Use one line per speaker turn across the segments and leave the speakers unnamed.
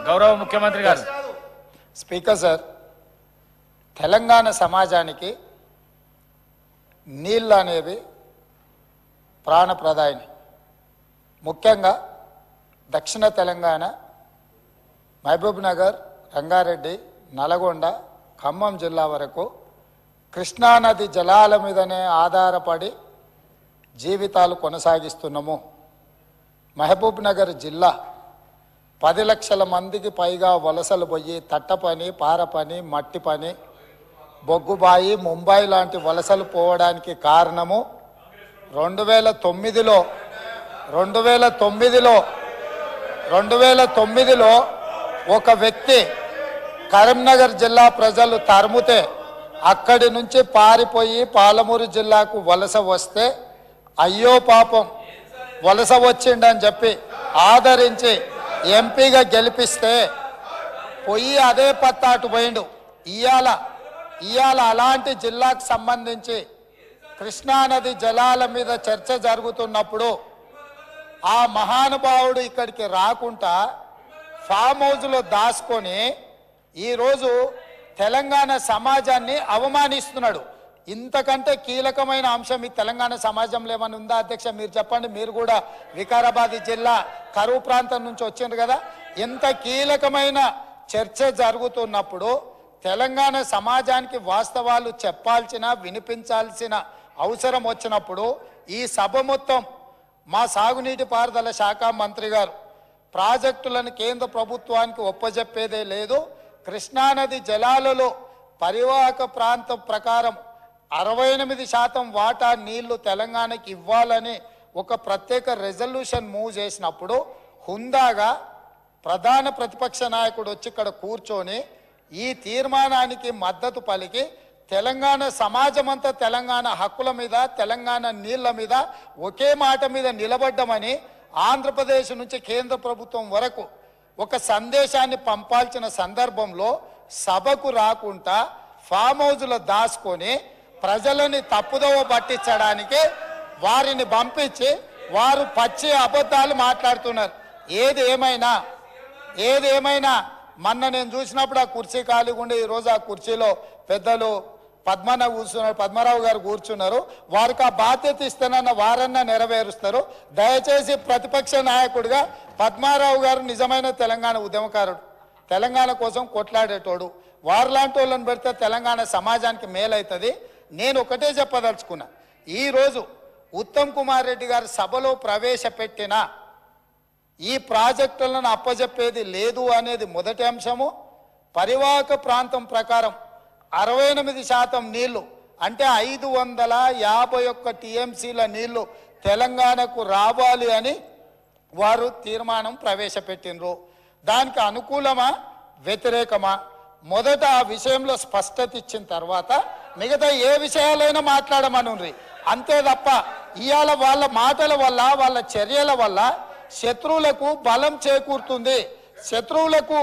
గౌరవ ముఖ్యమంత్రి గారు.
స్పీకర్ సార్, తెలంగాణ సమాజానికి నీళ్ళు అనేవి ప్రాణప్రదాయిని. ముఖ్యంగా దక్షిణ తెలంగాణ మహబూబ్ నగర్, రంగారెడ్డి, నల్గొండ, ఖమ్మం జిల్లా వరకు కృష్ణానది జలాల మీదనే ఆధారపడి జీవితాలు కొనసాగిస్తున్నాము. మహబూబ్ నగర్ జిల్లా 10 లక్షల మందికి పైగా వలసలు పోయి తట్ట పని, పార పని, మట్టి పని, బొగ్గుబాయి, ముంబై లాంటి వలసలు పోవడానికి కారణము 2009లో ఒక వ్యక్తి కరీంనగర్ జిల్లా ప్రజలు తరుముతే అక్కడి నుంచి పారిపోయి పాలమూరు జిల్లాకు వలస వస్తే అయ్యో పాపం వలస వచ్చిండని చెప్పి ఆదరించి ఎంపీగా గెలిపిస్తే పోయి అదే పత్తాటు పోయిండు. ఇవాళ అలాంటి జిల్లాకు సంబంధించి కృష్ణానది జలాల మీద చర్చ జరుగుతున్నప్పుడు ఆ మహానుభావుడు ఇక్కడికి రాకుండా ఫామ్ హౌస్లో దాచుకొని ఈరోజు తెలంగాణ సమాజాన్ని అవమానిస్తున్నాడు. ఇంతకంటే కీలకమైన అంశం ఈ తెలంగాణ సమాజంలో ఏమైనా ఉందా అధ్యక్ష? మీరు చెప్పండి. మీరు కూడా వికారాబాద్ జిల్లా కరువు ప్రాంతం నుంచి వచ్చిండ్రు కదా. ఇంత కీలకమైన చర్చ జరుగుతున్నప్పుడు తెలంగాణ సమాజానికి వాస్తవాలు చెప్పాల్సిన, వినిపించాల్సిన అవసరం వచ్చినప్పుడు ఈ సభ మొత్తం మా సాగునీటి పారుదల శాఖ మంత్రి గారు ప్రాజెక్టులను కేంద్ర ప్రభుత్వానికి ఒప్పజెప్పేదే లేదు, కృష్ణానది జలాలలో పరివాహక ప్రాంతం ప్రకారం 68% వాటా నీళ్లు తెలంగాణకి ఇవ్వాలని ఒక ప్రత్యేక రెజల్యూషన్ మూవ్ చేసినప్పుడు హుందాగా ప్రధాన ప్రతిపక్ష నాయకుడు వచ్చి ఇక్కడ కూర్చొని ఈ తీర్మానానికి మద్దతు పలికి తెలంగాణ సమాజమంతా తెలంగాణ హక్కుల మీద, తెలంగాణ నీళ్ల మీద ఒకే మాట మీద నిలబడ్డమని ఆంధ్రప్రదేశ్ నుంచి కేంద్ర ప్రభుత్వం వరకు ఒక సందేశాన్ని పంపాల్సిన సందర్భంలో సభకు రాకుండా ఫామ్ హౌస్లో దాచుకొని ప్రజలని తప్పుదోవ పట్టించడానికి వారిని పంపించి వారు పచ్చి అబద్ధాలు మాట్లాడుతున్నారు. ఏది ఏమైనా మొన్న నేను చూసినప్పుడు ఆ కుర్చీ ఖాళీగా ఉండి ఈరోజు ఆ కుర్చీలో పెద్దలు పద్మరావు గారు కూర్చున్నారు. వారికి ఆ బాధ్యత ఇస్తానన్న వారన్నా నెరవేరుస్తారు. దయచేసి ప్రతిపక్ష నాయకుడిగా పద్మారావు గారు నిజమైన తెలంగాణ ఉద్యమకారుడు, తెలంగాణ కోసం కొట్లాడేటోడు. వారిలాంటి వాళ్ళని పెడితే తెలంగాణ సమాజానికి మేలవుతుంది. నేను ఒకటే చెప్పదలుచుకున్నా, ఈరోజు ఉత్తమ్ కుమార్ రెడ్డి గారు సభలో ప్రవేశపెట్టిన ఈ ప్రాజెక్టులను అప్పజెప్పేది లేదు అనేది మొదటి అంశము. పరివాహక ప్రాంతం ప్రకారం 68% నీళ్లు అంటే 551 టీఎంసీల నీళ్లు తెలంగాణకు రావాలి అని వారు తీర్మానం ప్రవేశపెట్టినరు. దానికి అనుకూలమా వ్యతిరేకమా మొదట ఆ విషయంలో స్పష్టత ఇచ్చిన తర్వాత మిగతా ఏ విషయాలైనా మాట్లాడమనుండ్రి. అంతే తప్ప ఇవాళ వాళ్ళ మాటల వల్ల, వాళ్ళ చర్యల వల్ల శత్రువులకు బలం చేకూరుతుంది. శత్రువులకు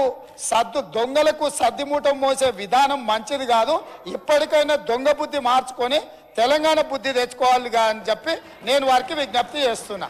దొంగలకు సద్దిమూటం మోసే విధానం మంచిది కాదు. ఇప్పటికైనా దొంగ బుద్ధి మార్చుకొని తెలంగాణ బుద్ధి తెచ్చుకోవాలిగా అని చెప్పి నేను వారికి విజ్ఞప్తి చేస్తున్నా.